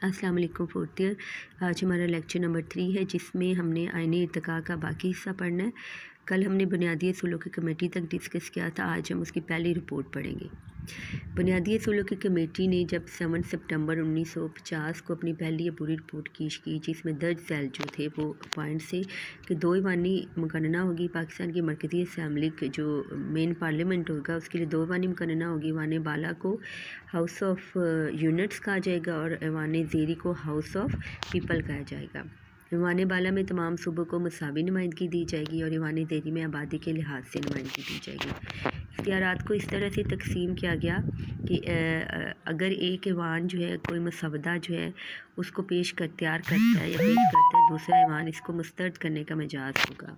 अस्सलाम वालेकुम fourth year. आज हमारा लेक्चर नंबर 3 है जिसमें हमने आईनी इर्तिका का बाकी हिस्सा पढ़ना है। कल हमने बुनियादी असूलों की कमेटी तक डिस्कस किया था, आज हम उसकी पहली रिपोर्ट पढ़ेंगे। बुनियादी असूलों की कमेटी ने जब 7 सितंबर 1950 को अपनी पहली पूरी रिपोर्ट की जिसमें दर्ज झैल जो थे वो पॉइंट से कि 2 ईवानी मुकन्ना होगी। पाकिस्तान की मरकज़ी असम्बली के जो मेन पार्लियामेंट होगा उसके लिए 2 ईवानी मुकन्ना होगी। ईवान बाला को हाउस ऑफ यूनिट्स कहा जाएगा और ईवान ज़ेरी को हाउस ऑफ पीपल कहा जाएगा। ईवान बाला में तमाम सूबों को मसावी नुमाइंदगी दी जाएगी और ईवान ज़ेरी में आबादी के लिहाज से नुमाइंदगी दी जाएगी। इख्तियारात को इस तरह से तकसीम किया गया कि अगर एक ईवान जो है कोई मसवदा जो है उसको तैयार करता है या पेश करता है, दूसरा ईवान इसको मुस्तरद करने का मिजाज होगा।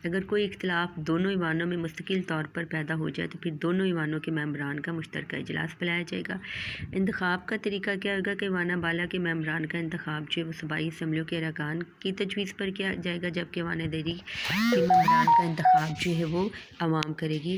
अगर कोई इख्तिलाफ दोनों ईवानों में मुस्तकिल तौर पर पैदा हो जाए तो फिर दोनों ईवानों के मेम्बरान का मुश्तरका इजलास बुलाया जाएगा। इंतखाब का तरीका क्या होगा कि ईवान बाला के मेम्बरान का इंतखाब जो है वो सूबाई असम्बलियों के अरकान की तजवीज़ पर किया जाएगा, जबकि ईवान ज़ेरी के मेम्बरान का इंतखाब जो है वो अवाम करेगी।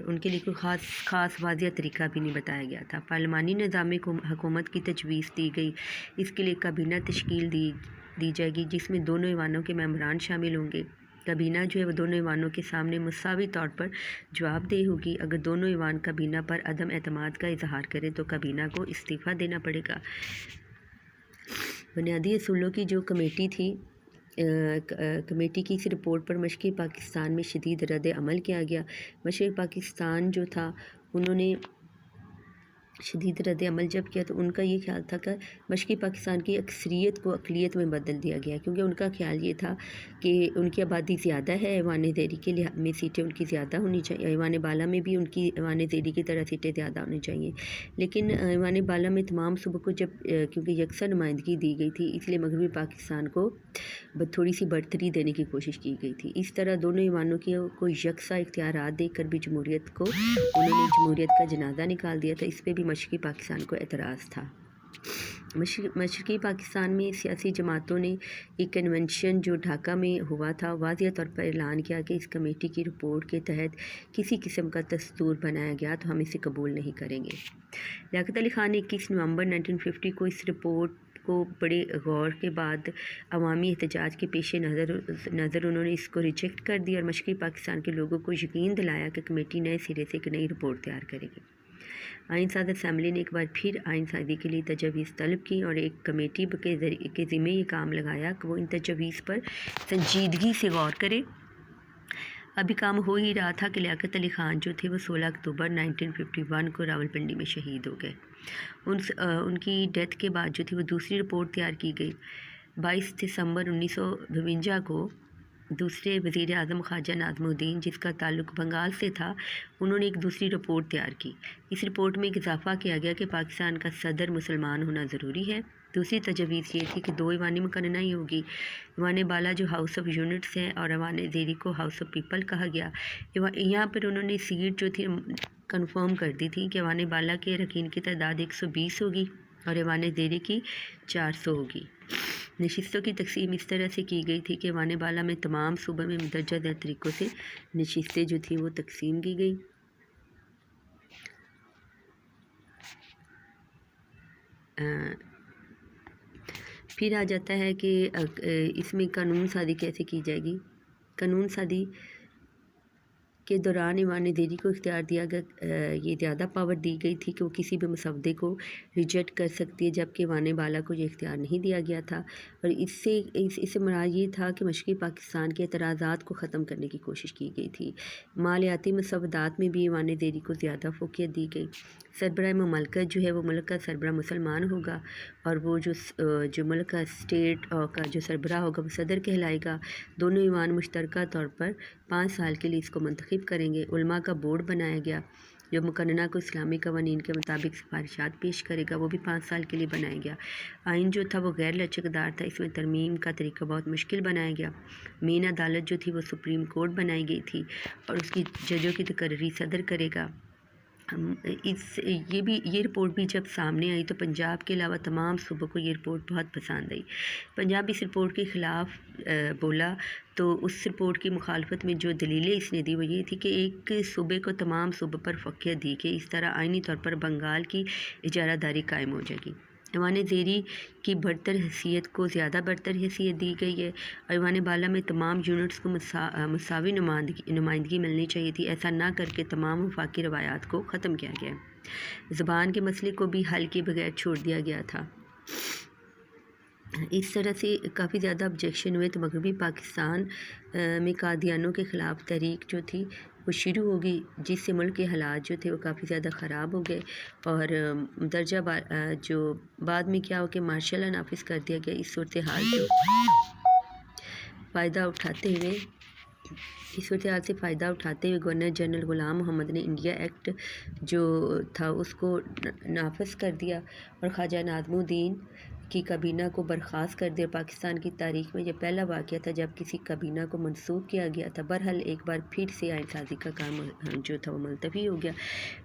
उनके लिए कोई ख़ास वाज़िया तरीका भी नहीं बताया गया था। पार्लिमानी निज़ाम हुकूमत की तजवीज़ दी गई। इसके लिए काबीना तश्कील दी जाएगी जिसमें दोनों ईवानों के मेम्बरान शामिल होंगे। काबीना जो है वो दोनों ईवानों के सामने मुसावी तौर पर जवाबदेह होगी। अगर दोनों ईवान काबीना पर अदम एतमाद का इजहार करें तो काबीना को इस्तीफ़ा देना पड़ेगा। बुनियादी असूलों की जो कमेटी थी, कमेटी की इस रिपोर्ट पर मशरक़ी पाकिस्तान में शदीद रद्द अमल किया गया। मशरक़ी पाकिस्तान जो था उन्होंने शदीद रद्द अमल जब किया तो उनका ये ख्याल था कि मशरक़ी पाकिस्तान की अक्सरियत को अक़लियत में बदल दिया गया, क्योंकि उनका ख्याल ये था कि उनकी आबादी ज़्यादा है, ईवान ज़ेरी के लिए में सीटें उनकी ज़्यादा होनी चाहिए। ईवान बाला में भी उनकी ईवान ज़ेरी की तरह सीटें ज़्यादा होनी चाहिए, लेकिन ईवान बाला में तमाम सूबों को जब क्योंकि यकसा नुमाइंदगी दी गई थी इसलिए मगरबी पाकिस्तान को थोड़ी सी बढ़तरी देने की कोशिश की गई थी। इस तरह दोनों ईवानों को यकसा इख्तियारात देकर भी उन्होंने जमहूरियत का जनाजा निकाल दिया था। इस पर भी मशरक़ी पाकिस्तान को एतराज़ था। मशरक़ी पाकिस्तान में सियासी जमातों ने एक कन्वेंशन जो ढाका में हुआ था वाज़िया तौर पर ऐलान किया कि इस कमेटी की रिपोर्ट के तहत किसी किस्म का दस्तूर बनाया गया तो हम इसे कबूल नहीं करेंगे। लियाकत अली ख़ान ने 21 नवंबर 1950 को इस रिपोर्ट को बड़े गौर के बाद अवामी एहतजाज के पेश नज़र उन्होंने इसको रिजेक्ट कर दिया और मशरक़ी पाकिस्तान के लोगों को यकीन दिलाया कि कमेटी नए सिरे से एक नई रिपोर्ट तैयार करेगी। आइन साज असम्बली ने एक बार फिर आइन साजी के लिए तजवीज़ तलब की और एक कमेटी के ज़िम्मे ये काम लगाया कि वो इन तजवीज़ पर संजीदगी से गौर करे। अभी काम हो ही रहा था कि लियाकत अली ख़ान जो थे वो 16 अक्टूबर 1951 को रावलपिंडी में शहीद हो गए। उनकी डेथ के बाद जो थी वो दूसरी रिपोर्ट तैयार की गई। 22 दिसंबर 1952 को दूसरे वज़ीर आज़म ख्वाजा नाज़मुद्दीन, जिसका ताल्लुक़ बंगाल से था, उन्होंने एक दूसरी रिपोर्ट तैयार की। इस रिपोर्ट में एक इजाफ़ा किया गया कि पाकिस्तान का सदर मुसलमान होना ज़रूरी है। दूसरी तजवीज़ ये थी कि 2 ईवानी मुकन्ना ही होगी। ईवान बाला जो हाउस ऑफ यूनिट्स हैं और ईवान ज़ेरी को हाउस ऑफ पीपल कहा गया। यहाँ पर उन्होंने सीट जो थी कंफर्म कर दी थी कि ईवान बाला के अरकान की तादाद 120 होगी और ईवान ज़ेरी की 400 होगी। नशिस्तों की तकसीम इस तरह से की गई थी कि ईवान बाला में तमाम सूबों में मदरजा दर तरीक़ों से नशिस्तें जो थी वो तकसीम की गई। फिर आ जाता है कि इसमें कानून साज़ी कैसे की जाएगी। कानून साज़ी के दौरान ईवान ज़ेरी को इख्तियार दिया गया, ये ज़्यादा पावर दी गई थी कि वो किसी भी मसवदे को रिजेक्ट कर सकती है, जबकि ईवान बाला को ये इख्तियार नहीं दिया गया था। और इससे मुराद ये था कि मशरक़ी पाकिस्तान के एतराज़ात को ख़त्म करने की कोशिश की गई थी। मालियाती मसवदात में भी ईवान ज़ेरी को ज़्यादा फोकियत दी गई। सरबराह ममलकत जो है वो मुल्क का सरबराह मुसलमान होगा और वो जो मुल्क का स्टेट का जो सरबराह होगा वो सदर कहलाएगा। दोनों ईवान मुश्तरका तौर पर 5 साल के लिए इसको मुंतखब करेंगे। उलमा का बोर्ड बनाया गया जो मुकन्ना को इस्लामी कवानीन के मुताबिक सिफारिशात पेश करेगा, वो भी 5 साल के लिए बनाया गया। आइन जो था वो गैर लचकदार था, इसमें तरमीम का तरीका बहुत मुश्किल बनाया गया। मेन अदालत जो थी वो सुप्रीम कोर्ट बनाई गई थी और उसकी जजों की तकर्री सदर करेगा। یہ رپورٹ بھی جب سامنے آئی تو پنجاب کے علاوہ تمام صوبوں کو یہ رپورٹ بہت پسند آئی۔ پنجاب اس رپورٹ کے خلاف بولا تو اس رپورٹ کی مخالفت میں جو دلیلیں اس نے دی وہ یہ تھی کہ ایک صوبے کو تمام صوبوں پر فوقیت دی کہ اس طرح آئینی طور پر بنگال کی اجارہ داری قائم ہو جائے گی۔ ایوان زیری کی برتر حیثیت کو زیادہ برتر حیثیت دی گئی ہے۔ ایوان بالا میں تمام یونٹس کو مساوی نمائندگی ملنی چاہیے تھی، ایسا نہ کر کے تمام وفاقی روایات کو ختم کیا گیا۔ زبان کے مسئلے کو بھی حل کے بغیر چھوڑ دیا گیا تھا۔ اس طرح سے کافی زیادہ آبجیکشن ہوئے تو مغربی پاکستان میں قادیانیوں کے خلاف تحریک جو تھی وہ شروع ہوگی، جس سے ملک کے حالات جو تھے وہ کافی زیادہ خراب ہو گئے، اور درجہ جو بعد میں کیا ہو کہ مارشل لا نافذ کر دیا گیا۔ اس صورتحال سے فائدہ اٹھاتے ہوئے گورنر جنرل غلام محمد نے انڈیا ایکٹ جو تھا اس کو نافذ کر دیا اور خواجہ نادم الدین کی کابینہ کو برخاست کر دیا۔ پاکستان کی تاریخ میں یہ پہلا واقعہ تھا جب کسی کابینہ کو منسوخ کیا گیا تھا۔ بہرحال ایک بار پھر سے آئین سازی کا کام جو تھا وہ ملتوی ہو گیا۔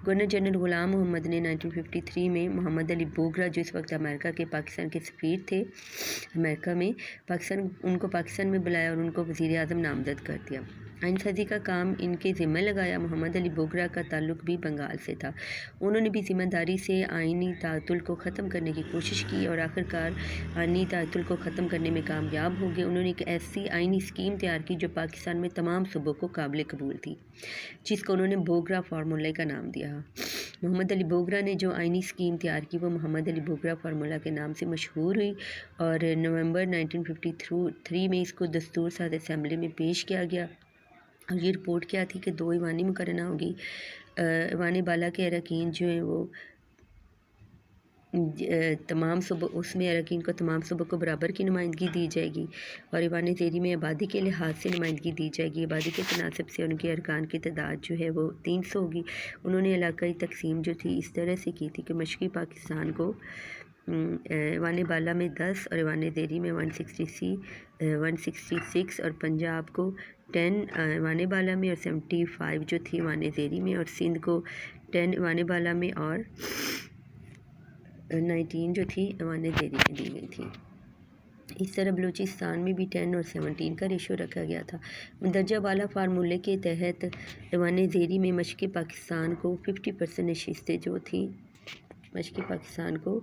گورنر جنرل غلام محمد نے 1953 میں محمد علی بوگرا جو اس وقت امریکہ کے پاکستان کے سفیر تھے امریکہ میں، ان کو پاکستان میں بلایا اور ان کو وزیر اعظم نامزد کر دیا۔ آئین سازی کا کام ان کے ذمہ لگایا۔ محمد علی بوگرا کا تعلق بھی بنگال سے تھا۔ انہوں نے بھی ذمہ داری سے آئینی تعطل کو ختم کرنے کی کوشش کی اور آخرکار آئینی تعطل کو ختم کرنے میں کامیاب ہو گئے۔ انہوں نے ایک ایسی آئینی اسکیم تیار کی جو پاکستان میں تمام صوبوں کو قابل قبول تھی، جس کو انہوں نے بوگرا فارمولہ کا نام دیا۔ محمد علی بوگرا نے جو آئینی اسکیم تیار کی وہ محمد علی بوگرا فارمولہ کے نام سے مشہور ہوئی، اور نومبر 1953 میں اس کو دستور ساز اسمبلی میں پیش کیا گیا۔ اور یہ رپورٹ کیا تھی کہ 2 ایوانی مقررہ ہوگی۔ ایوان بالا کے اراکین جو ہیں وہ تمام صوبوں، اس میں اراکین کو تمام صوبوں کو برابر کی نمائندگی دی جائے گی، اور ایوان زیری میں آبادی کے لحاظ سے نمائندگی دی جائے گی۔ آبادی کے تناسب سے ان کے ارکان کی تعداد جو ہے وہ 300 ہوگی۔ انہوں نے علاقائی تقسیم جو تھی اس طرح سے کی تھی کہ مشرقی پاکستان کو ایوان بالا میں 10 اور ایوان زیری میں 166 اور پنجاب کو 10 ایوان بالا میں اور 75 جو تھی ایوان زیری میں، اور سندھ کو 10 ایوان بالا میں اور 19 جو تھی ایوان زیری میں دی گئی تھی۔ اس طرح بلوچستان میں بھی 10 اور 17 کا ریشو رکھا گیا تھا۔ مندرجہ بالا فارمولے کے تحت ایوان زیری میں مشرقی پاکستان کو 50% نشستیں جو تھیں، مشرقی پاکستان کو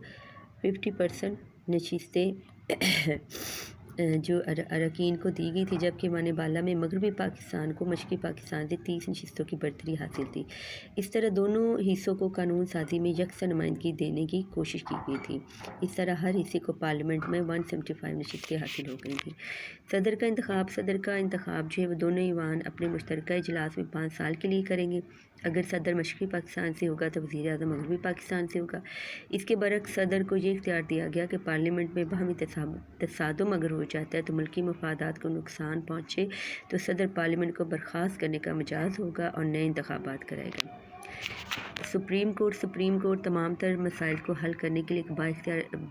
50% نشستیں جو اراکین کو دی گئی تھی، جبکہ ایوان بالا میں مغربی پاکستان کو مشرقی پاکستان سے 30 نشستوں کی برتری حاصل تھی۔ اس طرح دونوں حصوں کو قانون سازی میں یکساں نمائندگی دینے کی کوشش کی گئی تھی۔ اس طرح ہر حصے کو پارلیمنٹ میں 175 نشستیں حاصل ہو گئی تھیں۔ صدر کا انتخاب جو ہے وہ دونوں ایوان اپنے مشترکہ اجلاس میں 5 سال کے لیے کریں گے۔ اگر صدر مشرقی پاکستان سے ہوگا تو وزیر اعظم مغربی پاکستان سے ہوگا۔ اس کے برعکس صدر کو یہ اختیار دیا گیا کہ پارلیمنٹ میں باہمی تصادم اگر ہو جاتا ہے تو ملکی مفادات کو نقصان پہنچے تو صدر پارلیمنٹ کو برخاست کرنے کا مجاز ہوگا اور نئے انتخابات کرائے گا۔ سپریم کورٹ تمام تر مسائل کو حل کرنے کے لیے ایک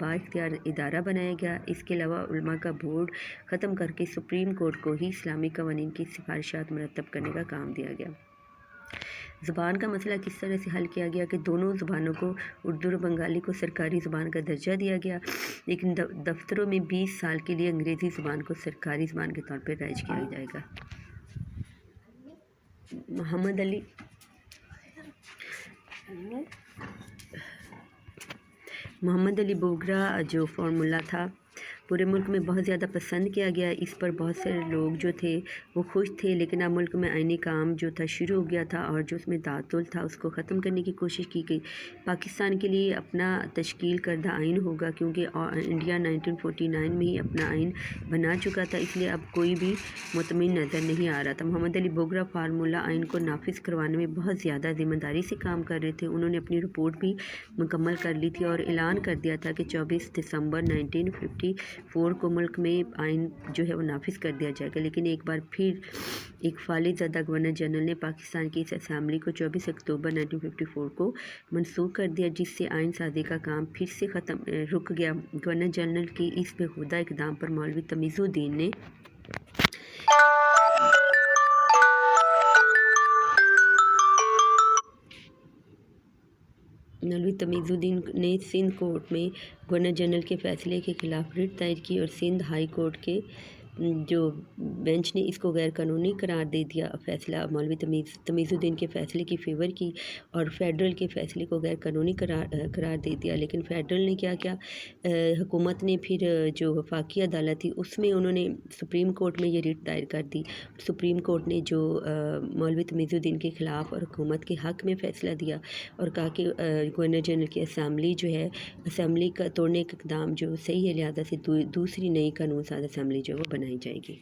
بااختیار ادارہ بنایا گیا۔ اس کے علاوہ علماء کا بورڈ ختم کر کے سپریم کورٹ کو ہی اسلامی قوانین کی سفارشات مرتب کرنے کا کام دیا گیا۔ زبان کا مسئلہ کس طرح سے حل کیا گیا کہ دونوں زبانوں کو، اردو اور بنگالی کو سرکاری زبان کا درجہ دیا گیا، لیکن دفتروں میں 20 سال کے لیے انگریزی زبان کو سرکاری زبان کے طور پر رائج کیا جائے گا۔ محمد علی بوگرا جو فارمولہ تھا پورے ملک میں بہت زیادہ پسند کیا گیا۔ اس پر بہت سارے لوگ جو تھے وہ خوش تھے، لیکن اب ملک میں آئینی کام جو تھا شروع ہو گیا تھا اور جو اس میں تعطل تھا اس کو ختم کرنے کی کوشش کی گئی۔ پاکستان کے لیے اپنا تشکیل کردہ آئین ہوگا، کیونکہ انڈیا 1949 میں ہی اپنا آئین بنا چکا تھا، اس لیے اب کوئی بھی مطمئن نظر نہیں آ رہا تھا۔ محمد علی بوگرا فارمولہ آئین کو نافذ کروانے میں بہت زیادہ ذمہ داری سے کام کر رہے تھے۔ انہوں نے اپنی رپورٹ بھی مکمل کر لی تھی اور اعلان کر دیا تھا کہ 24 دسمبر 1954 کو ملک میں آئین جو ہے وہ نافذ کر دیا جائے گا، لیکن ایک بار پھر ایک فالج زدہ گورنر جنرل نے پاکستان کی اس اسمبلی کو 24 اکتوبر 1954 کو منسوخ کر دیا، جس سے آئین سازی کا کام پھر سے رک گیا۔ گورنر جنرل کی اس بیہودہ اقدام پر مولوی تمیز الدین نے मौलवी तमीज़ुद्दीन ने सिंध कोर्ट में गवर्नर जनरल के फ़ैसले के ख़िलाफ़ रिट दायर की और सिंध हाई कोर्ट के जो बेंच ने इसको गैर कानूनी करार दे दिया। फ़ैसला मौलवी तमीज़ुद्दीन के फ़ैसले की फ़ेवर की और फेडरल के फ़ैसले को गैर कानूनी करार दे दिया। लेकिन फेडरल ने क्या किया, हुकूमत ने फिर जो वफाकी अदालत थी उसमें उन्होंने सुप्रीम कोर्ट में ये रिट दायर कर दी। सुप्रीम कोर्ट ने जो मौलवी तमीज़ुद्दीन के ख़िलाफ़ और हुकूमत के हक़ में फ़ैसला दिया और कहा कि गवर्नर जनरल की असम्बली जो है, असम्बली का तोड़ने का इक़दाम जो सही है, लिहाजा से दूसरी नई कानून साज़ असम्बली जो है वो बनाई जाएगी।